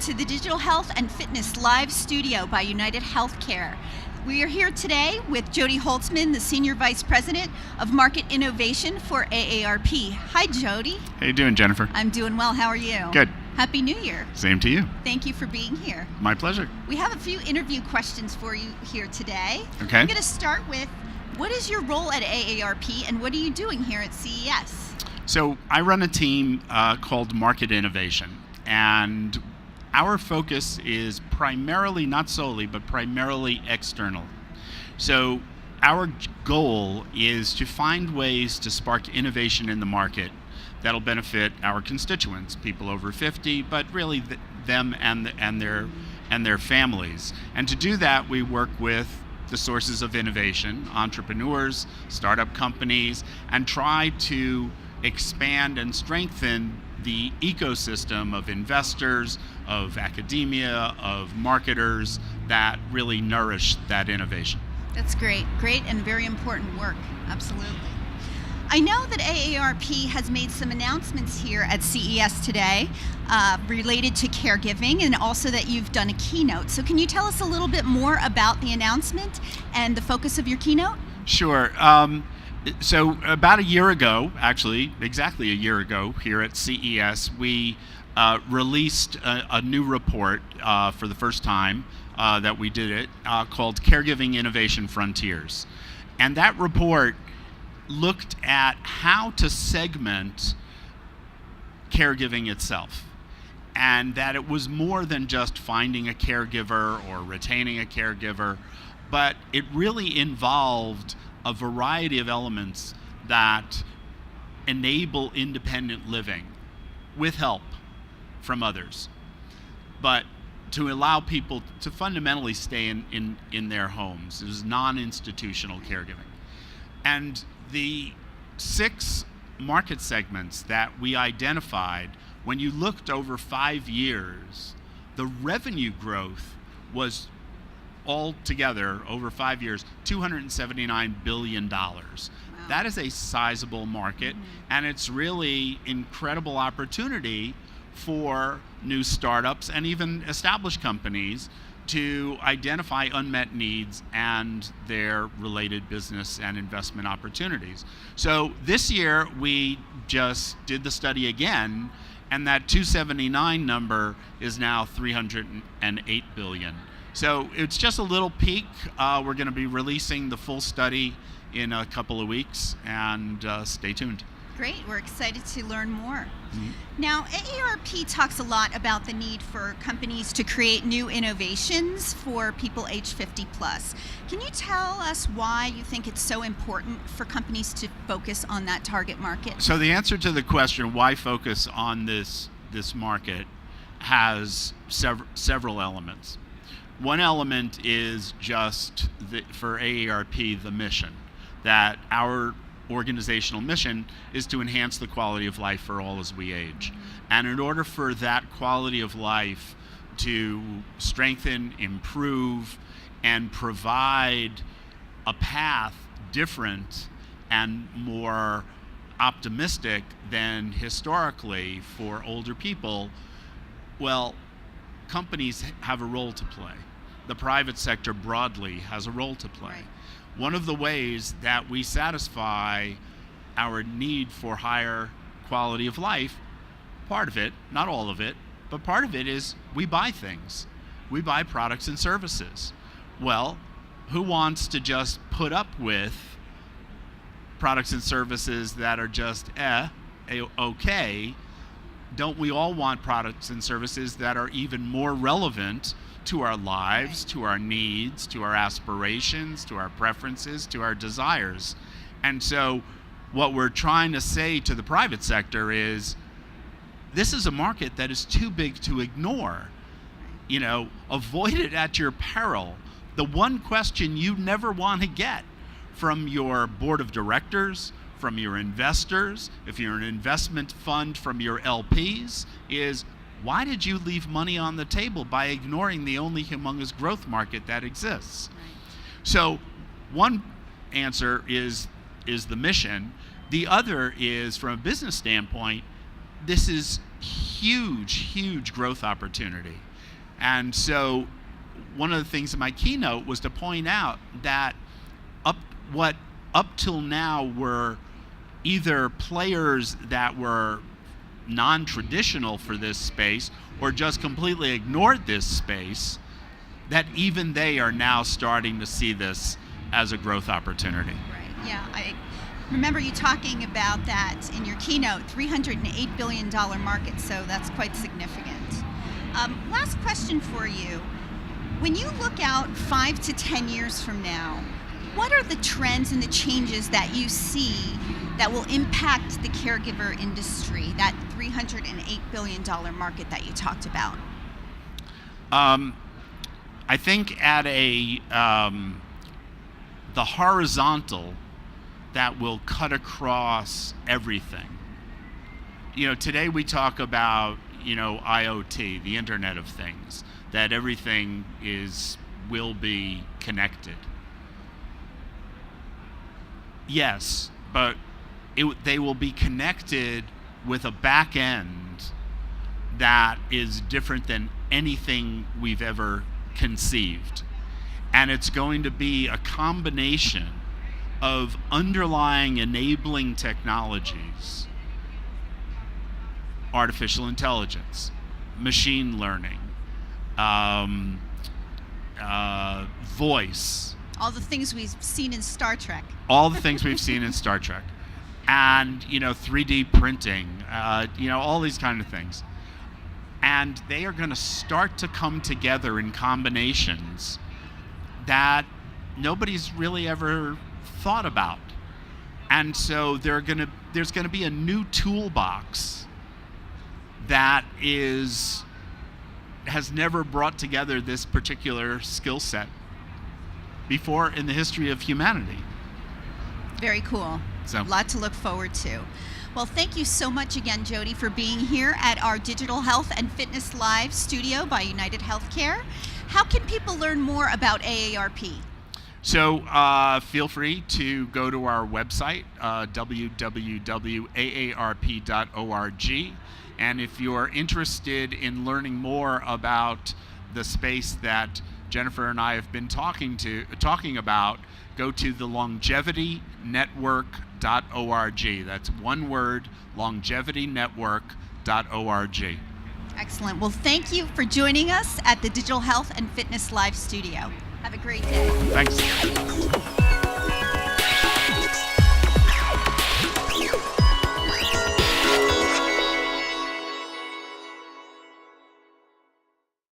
to the Digital Health and Fitness Live Studio by United Healthcare. We are here today with Jody Holtzman, the Senior Vice President of Market Innovation for AARP. Hi, Jody. How you doing, Jennifer? I'm doing well. How are you? Good. Happy New Year. Same to you. Thank you for being here. My pleasure. We have a few interview questions for you here today. Okay. I'm going to start with, what is your role at AARP and what are you doing here at CES? So I run a team called Market Innovation, and our focus is primarily, not solely, but primarily external. So our goal is to find ways to spark innovation in the market that'll benefit our constituents, people over 50, but really them and their families. And to do that, we work with the sources of innovation, entrepreneurs, startup companies, and try to expand and strengthen the ecosystem of investors, of academia, of marketers that really nourish that innovation. That's great. Great and very important work. Absolutely. I know that AARP has made some announcements here at CES today related to caregiving, and also that you've done a keynote. So can you tell us a little bit more about the announcement and the focus of your keynote? Sure. So about a year ago, actually, exactly a year ago here at CES, we released a new report for the first time that we did it called Caregiving Innovation Frontiers. And that report looked at how to segment caregiving itself, and that it was more than just finding a caregiver or retaining a caregiver, but it really involved a variety of elements that enable independent living with help from others, but to allow people to fundamentally stay in their homes. It was non-institutional caregiving. And the 6 market segments that we identified, when you looked over 5 years, the revenue growth was altogether over 5 years, $279 billion. Wow. That is a sizable market, and it's really incredible opportunity for new startups and even established companies to identify unmet needs and their related business and investment opportunities. So this year we just did the study again, and that 279 number is now 308 billion. So it's just a little peak. We're going to be releasing the full study in a couple of weeks, and stay tuned. Great, we're excited to learn more. Mm-hmm. Now, AARP talks a lot about the need for companies to create new innovations for people age 50 plus. Can you tell us why you think it's so important for companies to focus on that target market? So the answer to the question, why focus on this market, has several elements. One element is just for AARP, the mission, that our organizational mission is to enhance the quality of life for all as we age. And in order for that quality of life to strengthen, improve, and provide a path different and more optimistic than historically for older people, well, companies have a role to play. The private sector broadly has a role to play. Right. One of the ways that we satisfy our need for higher quality of life, part of it, not all of it, but part of it is we buy things. We buy products and services. Well, who wants to just put up with products and services that are just okay? Don't we all want products and services that are even more relevant to our lives, to our needs, to our aspirations, to our preferences, to our desires? And so what we're trying to say to the private sector is, this is a market that is too big to ignore. You know, avoid it at your peril. The one question you never want to get from your board of directors, from your investors, if you're an investment fund, from your LPs, is, why did you leave money on the table by ignoring the only humongous growth market that exists? Right. So one answer is the mission. The other is, from a business standpoint, this is huge growth opportunity. And so one of the things in my keynote was to point out that up till now were either players that were non-traditional for this space or just completely ignored this space, that even they are now starting to see this as a growth opportunity. Right, yeah. I remember you talking about that in your keynote, $308 billion market, so that's quite significant. Last question for you. When you look out 5 to 10 years from now, what are the trends and the changes that you see that will impact the caregiver industry, that $308 billion market that you talked about? I think at the horizontal that will cut across everything. Today we talk about, IoT, the Internet of Things, that everything will be connected. Yes, but they will be connected with a back end that is different than anything we've ever conceived. And it's going to be a combination of underlying enabling technologies, artificial intelligence, machine learning, voice. All the things we've seen in Star Trek. All the things we've seen in Star Trek. And, 3D printing, all these kind of things. And they are going to start to come together in combinations that nobody's really ever thought about. And so there's going to be a new toolbox that has never brought together this particular skill set before in the history of humanity. Very cool. So, a lot to look forward to. Well, thank you so much again, Jody, for being here at our Digital Health and Fitness Live studio by United Healthcare. How can people learn more about AARP? So feel free to go to our website, www.aarp.org. And if you're interested in learning more about the space that Jennifer and I have been talking about, go to the longevitynetwork.org. That's one word, longevitynetwork.org. Excellent. Well, thank you for joining us at the Digital Health and Fitness Live studio. Have a great day. Thanks.